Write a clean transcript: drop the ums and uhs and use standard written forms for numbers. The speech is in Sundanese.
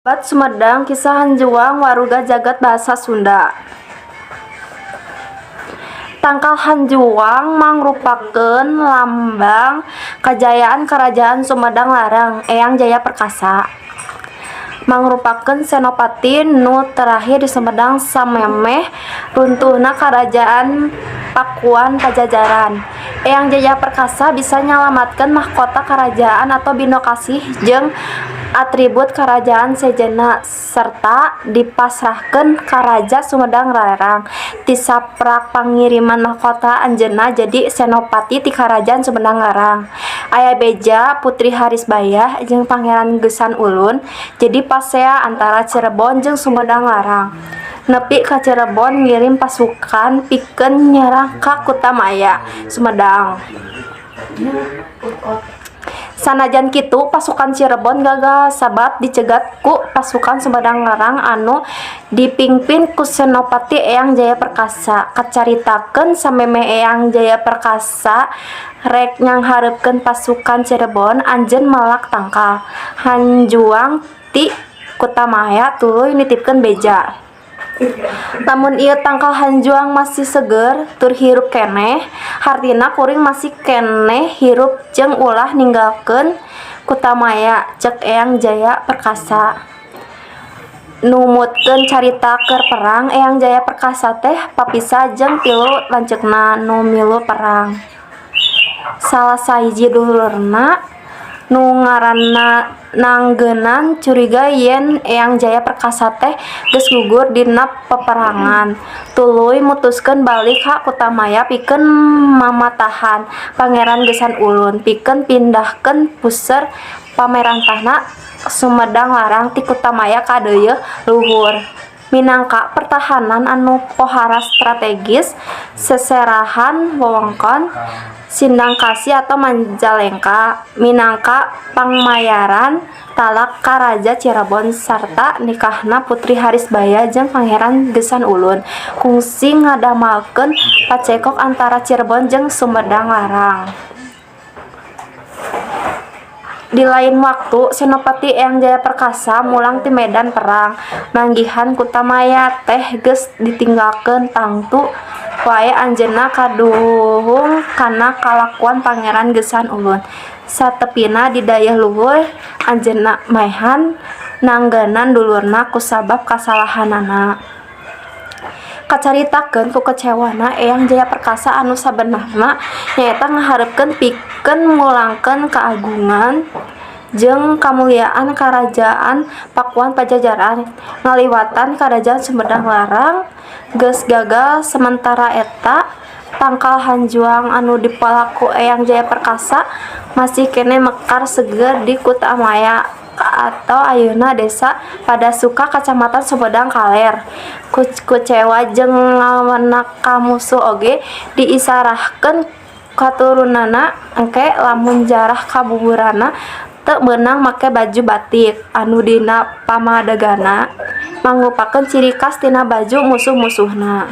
Bat Sumedang Kisah Hanjuang Waruga Jagat Bahasa Sunda. Tangkal Hanjuang mangrupakeun lambang kajayaan Karajaan Sumedang Larang Eyang Jaya Perkasa. Mangrupakeun senopati nu terakhir di Sumedang samemeh runtuhna Karajaan Pakuan Pajajaran. Eyang Jaya Perkasa bisa nyalamatkeun mahkota karajaan atau Bindokasih jeung atribut karajaan sejenna serta dipasrahkeun ka Raja Sumedang Larang. Ti saprak pangiriman mahkota anjeunna jadi senopati ti Karajaan Sumedang Larang. Aya beja Putri Harisbayah jeung Pangeran Geusan Ulun jadi pasea antara Cirebon jeung Sumedang Larang. Nepi ka Cirebon ngirim pasukan pikeun nyerang ka Kutamaya, Sumedang. Sanajan kitu pasukan Cirebon gagal sabab dicegat ku pasukan Sumedang Larang anu dipingpin ku Senopati Eyang Jaya Perkasa. Kacaritakeun samemeh Eyang Jaya Perkasa rek nyanghareupeun pasukan Cirebon anjeun melak tangkal Hanjuang ti Kutamaya tuluy nitipkeun beja. Lamun ieu tangkal Hanjuang masih seger tur hirup keneh, hartina kuring masih keneh hirup jeung ulah ninggalkeun Kutamaya, cek Eyang Jaya Perkasa. Numutkeun carita keur perang, Eyang Jaya Perkasa teh papisah jeung tilu lanceukna nu milu perang. Salah sahiji dulurna nu ngaranna Nanggenan curiga yen Eyang Jaya Perkasa teh geus gugur dina peperangan. Tuluy mutuskeun balik ka Kutamaya pikeun mamatahan Pangeran Geusan Ulun, pikeun pindahkeun puseur pamarentahna Sumedang Larang ti Kutamaya ka deuyeut luhur. Minangka pertahanan anu pohara strategis seserahan wewengkon Sindangkasih atau Majalengka minangka pangmayaran talak ka Raja Cirebon sarta nikahna Putri Harisbayah jeung Pangeran Geusan Ulun kungsi ngadamalkeun pacekok antara Cirebon jeung Sumedang Larang. Di lain waktu Senopati Eyang Jaya Perkasa mulang ti medan perang. Manggihan Kutamaya teh geus ditinggalkeun tangtu wae anjeunna kaduhung kana kalakuan Pangeran Geusan Ulun. Satepina di dayeuh luhur anjeunna maehan nanggenan dulurna kusabab kasalahanana. Kacaritakeun ku kecewana Eyang Jaya Perkasa anu sabenerna nyaeta ngahareupeun pikeun mulangkeun keagungan jeung kamuliaan Karajaan Pakuan Pajajaran ngaliwatan Karajaan Sumedang Larang. Geus gagal sementara eta tangkal Hanjuang anu dipalaku Eyang Jaya Perkasa masih kene mekar seger di Kutamaya atau ayeuna Desa Padasuka Kacamatan Sumedang Kaler. Kucewa jeung ngawenak ka musuh oge diisarahkeun katurunana engke lamun jarah kabuburana teu meunang make baju batik anu dina pamadegana mangrupakeun ciri khas tina baju musuh-musuhna.